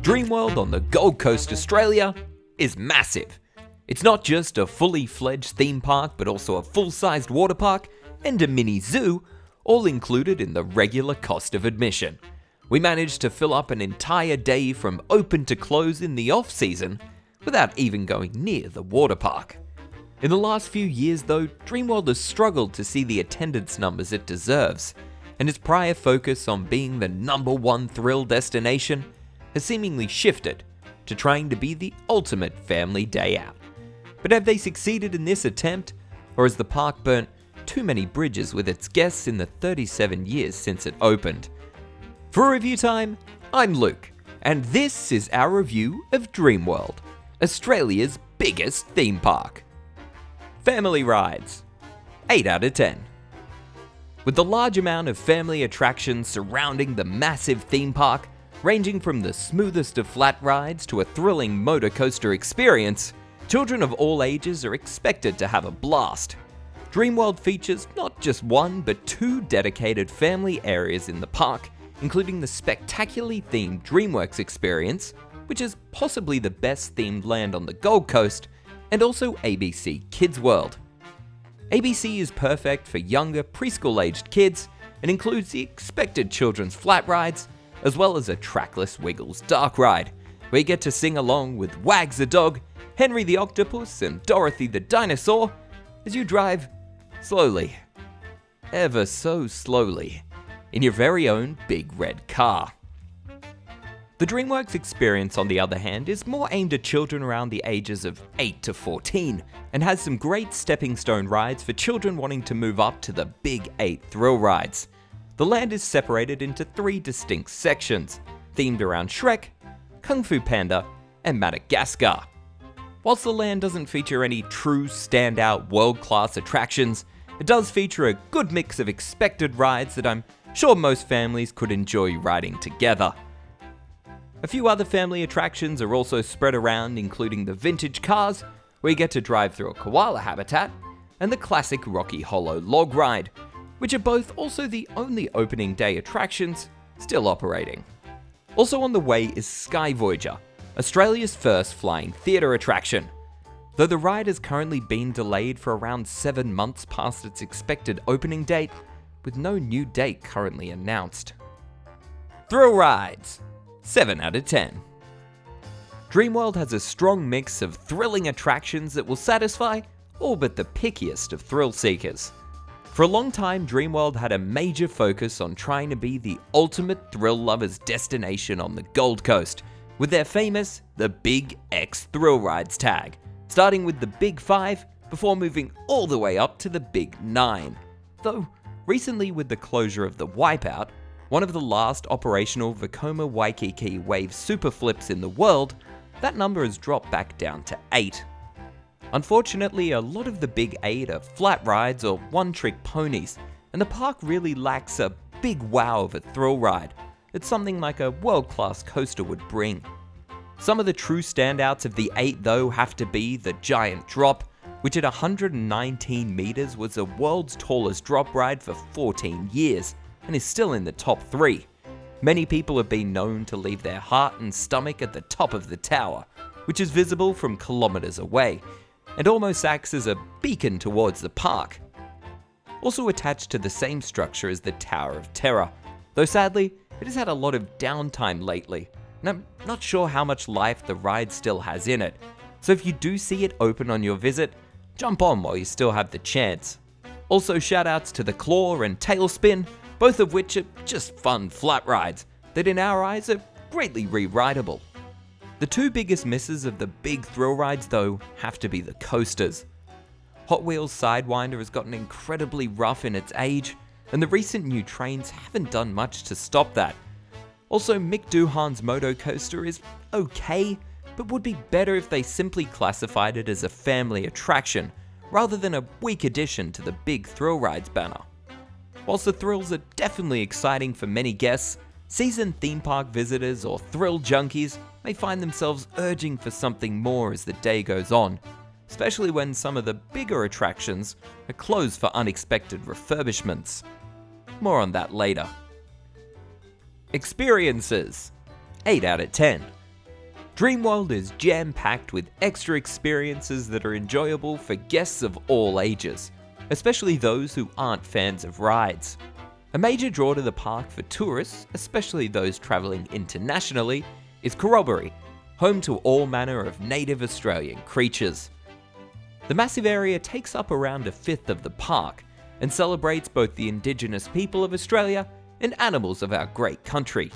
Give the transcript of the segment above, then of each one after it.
Dreamworld on the Gold Coast, Australia is massive. It's not just a fully fledged theme park, but also a full-sized water park and a mini zoo, all included in the regular cost of admission. We managed to fill up an entire day from open to close in the off-season without even going near the water park. In the last few years though, Dreamworld has struggled to see the attendance numbers it deserves, and its prior focus on being the #1 thrill destination has seemingly shifted to trying to be the ultimate family day out. But have they succeeded in this attempt, or has the park burnt too many bridges with its guests in the 37 years since it opened? For Review Time, I'm Luke, and this is our review of Dreamworld, Australia's biggest theme park. Family rides, 8 out of 10. With the large amount of family attractions surrounding the massive theme park, ranging from the smoothest of flat rides to a thrilling motor coaster experience, children of all ages are expected to have a blast. Dreamworld features not just one but 2 dedicated family areas in the park, including the spectacularly themed DreamWorks experience, which is possibly the best themed land on the Gold Coast, and also ABC Kids World. ABC is perfect for younger preschool-aged kids and includes the expected children's flat rides, as well as a trackless Wiggles dark ride, where you get to sing along with Wags the dog, Henry the octopus, and Dorothy the dinosaur as you drive slowly, ever so slowly, in your very own big red car. The DreamWorks experience, on the other hand, is more aimed at children around the ages of 8 to 14 and has some great stepping stone rides for children wanting to move up to the Big 8 thrill rides. The land is separated into 3 distinct sections, themed around Shrek, Kung Fu Panda, and Madagascar. Whilst the land doesn't feature any true standout world-class attractions, it does feature a good mix of expected rides that I'm sure most families could enjoy riding together. A few other family attractions are also spread around, including the vintage cars, where you get to drive through a koala habitat, and the classic Rocky Hollow log ride, which are both also the only opening day attractions still operating. Also on the way is Sky Voyager, Australia's first flying theatre attraction, though the ride has currently been delayed for around 7 months past its expected opening date, with no new date currently announced. Thrill rides, 7 out of 10. Dreamworld has a strong mix of thrilling attractions that will satisfy all but the pickiest of thrill seekers. For a long time, Dreamworld had a major focus on trying to be the ultimate thrill lovers destination on the Gold Coast, with their famous The Big X Thrill Rides tag, starting with the Big 5 before moving all the way up to the Big 9. Though, recently with the closure of the Wipeout, one of the last operational Vekoma Waikiki wave super flips in the world, that number has dropped back down to 8. Unfortunately, a lot of the Big 8 are flat rides or one-trick ponies, and the park really lacks a big wow of a thrill ride that something like a world-class coaster would bring. Some of the true standouts of the 8 though have to be the Giant Drop, which at 119 meters was the world's tallest drop ride for 14 years, and is still in the top 3. Many people have been known to leave their heart and stomach at the top of the tower, which is visible from kilometers away, and almost acts as a beacon towards the park. Also attached to the same structure is the Tower of Terror, though sadly, it has had a lot of downtime lately, and I'm not sure how much life the ride still has in it, so if you do see it open on your visit, jump on while you still have the chance. Also shoutouts to the Claw and Tailspin, both of which are just fun flat rides that in our eyes are greatly re-rideable. The 2 biggest misses of the big thrill rides though have to be the coasters. Hot Wheels Sidewinder has gotten incredibly rough in its age, and the recent new trains haven't done much to stop that. Also, Mick Doohan's Moto Coaster is okay, but would be better if they simply classified it as a family attraction, rather than a weak addition to the big thrill rides banner. Whilst the thrills are definitely exciting for many guests, seasoned theme park visitors or thrill junkies may find themselves urging for something more as the day goes on. especially when some of the bigger attractions are closed for unexpected refurbishments. More on that later. Experiences, 8 out of 10. Dreamworld is jam-packed with extra experiences that are enjoyable for guests of all ages, especially those who aren't fans of rides. A major draw to the park for tourists, especially those travelling internationally, is Corroboree, home to all manner of native Australian creatures. The massive area takes up around a fifth of the park and celebrates both the Indigenous people of Australia and animals of our great country.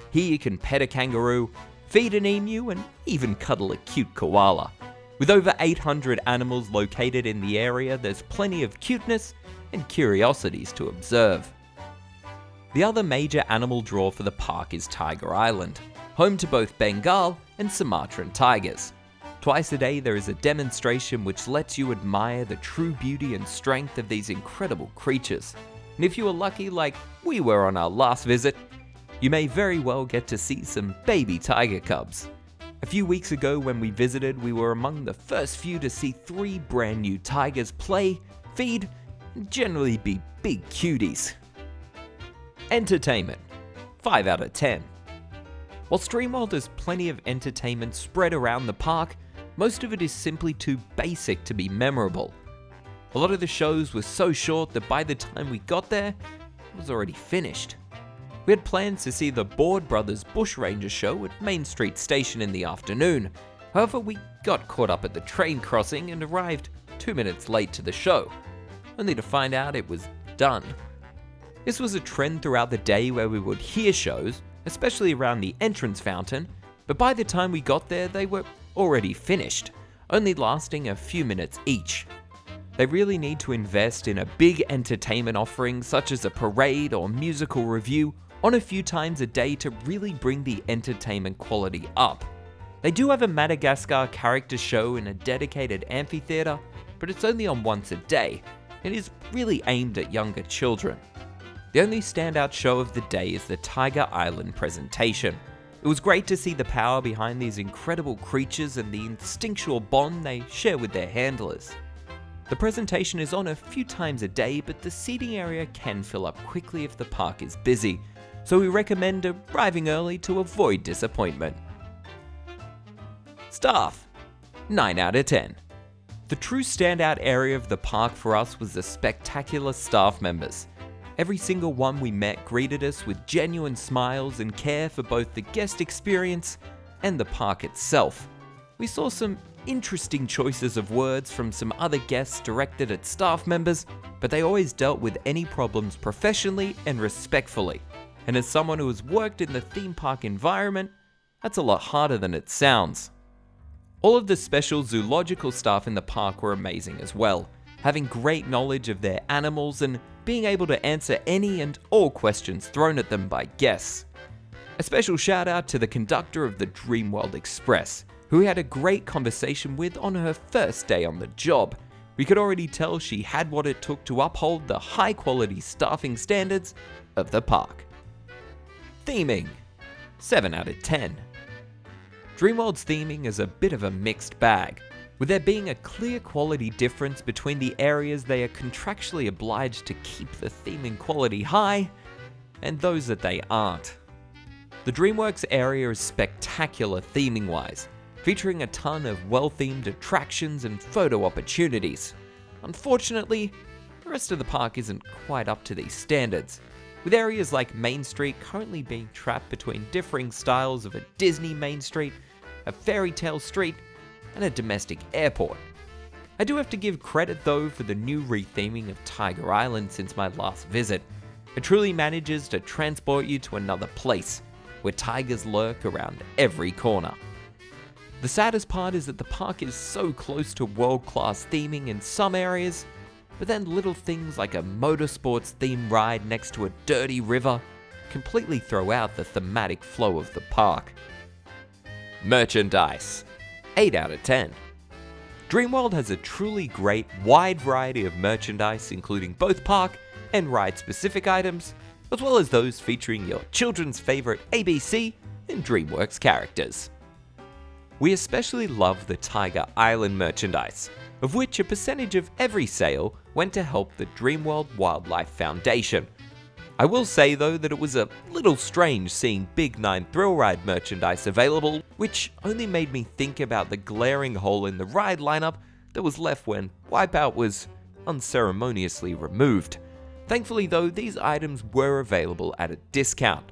Here you can pet a kangaroo, feed an emu, and even cuddle a cute koala. With over 800 animals located in the area, there's plenty of cuteness and curiosities to observe. The other major animal draw for the park is Tiger Island, home to both Bengal and Sumatran tigers. Twice a day there is a demonstration which lets you admire the true beauty and strength of these incredible creatures. And if you are lucky like we were on our last visit, you may very well get to see some baby tiger cubs. A few weeks ago when we visited, we were among the first few to see 3 brand new tigers play, feed, and generally be big cuties. Entertainment, 5 out of 10. While Dreamworld has plenty of entertainment spread around the park, most of it is simply too basic to be memorable. A lot of the shows were so short that by the time we got there, it was already finished. We had plans to see the Board Brothers Bushranger show at Main Street Station in the afternoon. However, we got caught up at the train crossing and arrived 2 minutes late to the show, only to find out it was done. This was a trend throughout the day where we would hear shows, especially around the entrance fountain, but by the time we got there they were already finished, only lasting a few minutes each. They really need to invest in a big entertainment offering such as a parade or musical review on a few times a day to really bring the entertainment quality up. They do have a Madagascar character show in a dedicated amphitheater, but it's only on once a day. It is really aimed at younger children. The only standout show of the day is the Tiger Island presentation. It was great to see the power behind these incredible creatures and the instinctual bond they share with their handlers. The presentation is on a few times a day, but the seating area can fill up quickly if the park is busy, so we recommend arriving early to avoid disappointment. Staff, 9 out of 10. The true standout area of the park for us was the spectacular staff members. Every single one we met greeted us with genuine smiles and care for both the guest experience and the park itself. We saw some interesting choices of words from some other guests directed at staff members, but they always dealt with any problems professionally and respectfully. And as someone who has worked in the theme park environment, that's a lot harder than it sounds. All of the special zoological staff in the park were amazing as well, having great knowledge of their animals and being able to answer any and all questions thrown at them by guests. A special shout out to the conductor of the Dreamworld Express, who we had a great conversation with on her first day on the job. We could already tell she had what it took to uphold the high quality staffing standards of the park. Theming, 7 out of 10. Dreamworld's theming is a bit of a mixed bag, with there being a clear quality difference between the areas they are contractually obliged to keep the theming quality high, and those that they aren't. The DreamWorks area is spectacular theming wise, featuring a ton of well-themed attractions and photo opportunities. Unfortunately, the rest of the park isn't quite up to these standards, with areas like Main Street currently being trapped between differing styles of a Disney Main Street, a fairy tale street, and a domestic airport. I do have to give credit though for the new retheming of Tiger Island since my last visit. It truly manages to transport you to another place, where tigers lurk around every corner. The saddest part is that the park is so close to world-class theming in some areas, but then little things like a motorsports themed ride next to a dirty river completely throw out the thematic flow of the park. Merchandise, 8 out of 10. Dreamworld has a truly great wide variety of merchandise including both park and ride specific items, as well as those featuring your children's favorite ABC and DreamWorks characters. We especially love the Tiger Island merchandise, of which a percentage of every sale went to help the Dreamworld Wildlife Foundation. I will say though that it was a little strange seeing Big 9 Thrill Ride merchandise available, which only made me think about the glaring hole in the ride lineup that was left when Wipeout was unceremoniously removed. Thankfully though, these items were available at a discount.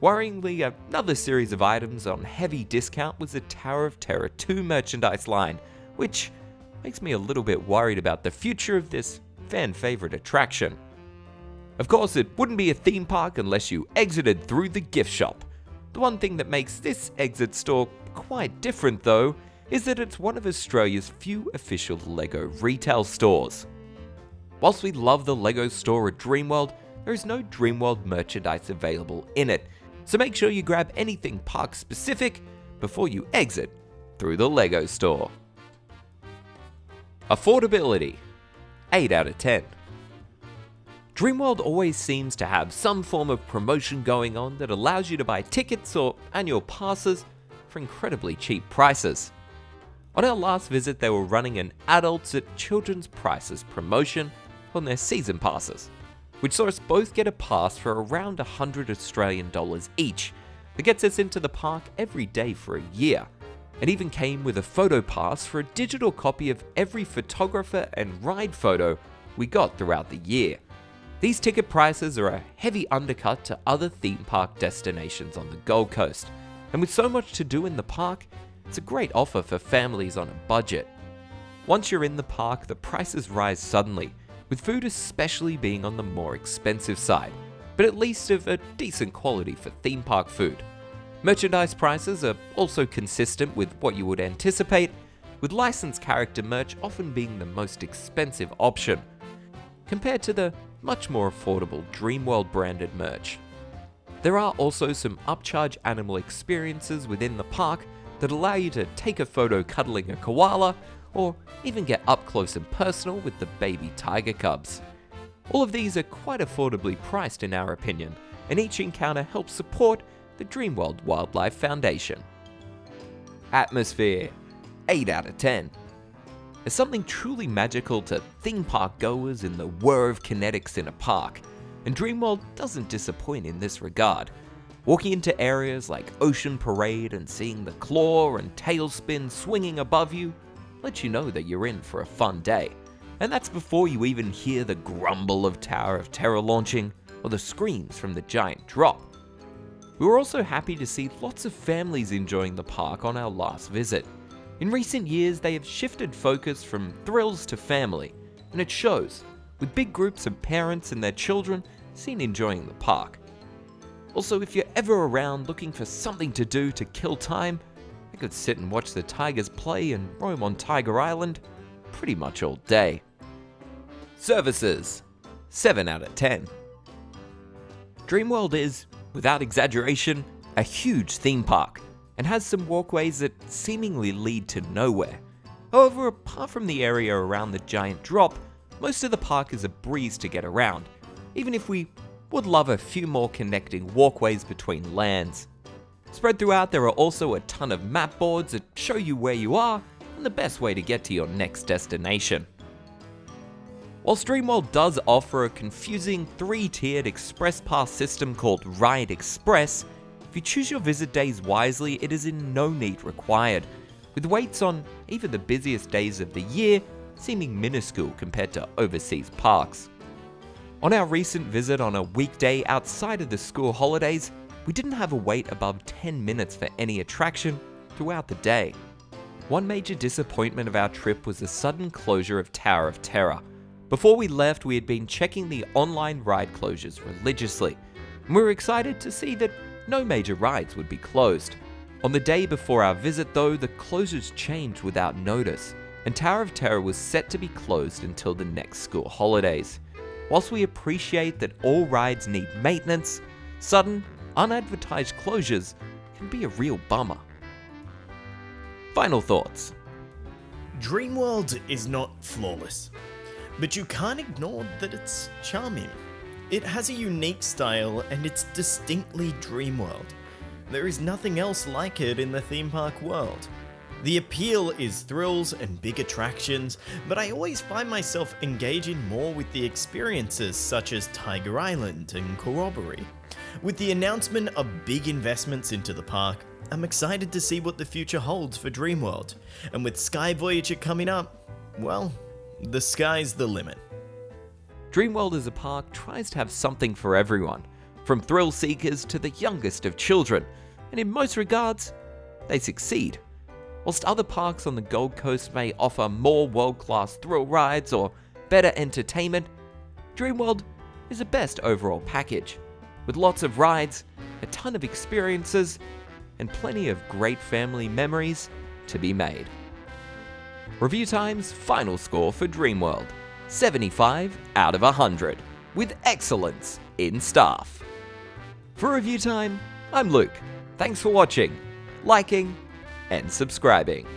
Worryingly, another series of items on heavy discount was the Tower of Terror 2 merchandise line, which makes me a little bit worried about the future of this fan-favorite attraction. Of course, it wouldn't be a theme park unless you exited through the gift shop. The one thing that makes this exit store quite different though, is that it's one of Australia's few official LEGO retail stores. Whilst we love the LEGO store at Dreamworld, there is no Dreamworld merchandise available in it, so make sure you grab anything park specific before you exit through the LEGO store. Affordability, 8 out of 10. Dreamworld always seems to have some form of promotion going on that allows you to buy tickets or annual passes for incredibly cheap prices. On our last visit, they were running an adults at children's prices promotion on their season passes, which saw us both get a pass for around $100 Australian each that gets us into the park every day for a year. It even came with a photo pass for a digital copy of every photographer and ride photo we got throughout the year. These ticket prices are a heavy undercut to other theme park destinations on the Gold Coast, and with so much to do in the park, it's a great offer for families on a budget. Once you're in the park, the prices rise suddenly, with food especially being on the more expensive side, but at least of a decent quality for theme park food. Merchandise prices are also consistent with what you would anticipate, with licensed character merch often being the most expensive option, compared to the much more affordable Dreamworld branded merch. There are also some upcharge animal experiences within the park that allow you to take a photo cuddling a koala, or even get up close and personal with the baby tiger cubs. All of these are quite affordably priced in our opinion, and each encounter helps support the Dreamworld Wildlife Foundation. Atmosphere, 8 out of 10. There's something truly magical to theme park goers in the whir of kinetics in a park, and Dreamworld doesn't disappoint in this regard. Walking into areas like Ocean Parade and seeing the claw and tailspin swinging above you lets you know that you're in for a fun day. And that's before you even hear the grumble of Tower of Terror launching or the screams from the giant drop. We were also happy to see lots of families enjoying the park on our last visit. In recent years, they have shifted focus from thrills to family, and it shows, with big groups of parents and their children seen enjoying the park. Also, if you're ever around looking for something to do to kill time, I could sit and watch the tigers play and roam on Tiger Island pretty much all day. Services, 7 out of 10. Dreamworld is, without exaggeration, a huge theme park, and has some walkways that seemingly lead to nowhere. However, apart from the area around the giant drop, most of the park is a breeze to get around, even if we would love a few more connecting walkways between lands. Spread throughout, there are also a ton of map boards that show you where you are and the best way to get to your next destination. Whilst Dreamworld does offer a confusing 3-tiered express pass system called Ride Express, if you choose your visit days wisely, it is in no need required, with waits on even the busiest days of the year seeming minuscule compared to overseas parks. On our recent visit on a weekday outside of the school holidays, we didn't have a wait above 10 minutes for any attraction throughout the day. One major disappointment of our trip was the sudden closure of Tower of Terror. Before we left, we had been checking the online ride closures religiously, and we were excited to see that no major rides would be closed. On the day before our visit though, the closures changed without notice, and Tower of Terror was set to be closed until the next school holidays. Whilst we appreciate that all rides need maintenance, sudden, unadvertised closures can be a real bummer. Final thoughts. Dreamworld is not flawless, but you can't ignore that it's charming. It has a unique style and it's distinctly Dreamworld. There is nothing else like it in the theme park world. The appeal is thrills and big attractions, but I always find myself engaging more with the experiences such as Tiger Island and Corroboree. With the announcement of big investments into the park, I'm excited to see what the future holds for Dreamworld. And with Sky Voyager coming up, well, the sky's the limit. Dreamworld as a park tries to have something for everyone, from thrill seekers to the youngest of children, and in most regards, they succeed. Whilst other parks on the Gold Coast may offer more world-class thrill rides or better entertainment, Dreamworld is the best overall package, with lots of rides, a ton of experiences, and plenty of great family memories to be made. ReviewTyme's final score for Dreamworld, 75 out of 100, with excellence in staff. For ReviewTyme, I'm Luke. Thanks for watching, liking, and subscribing.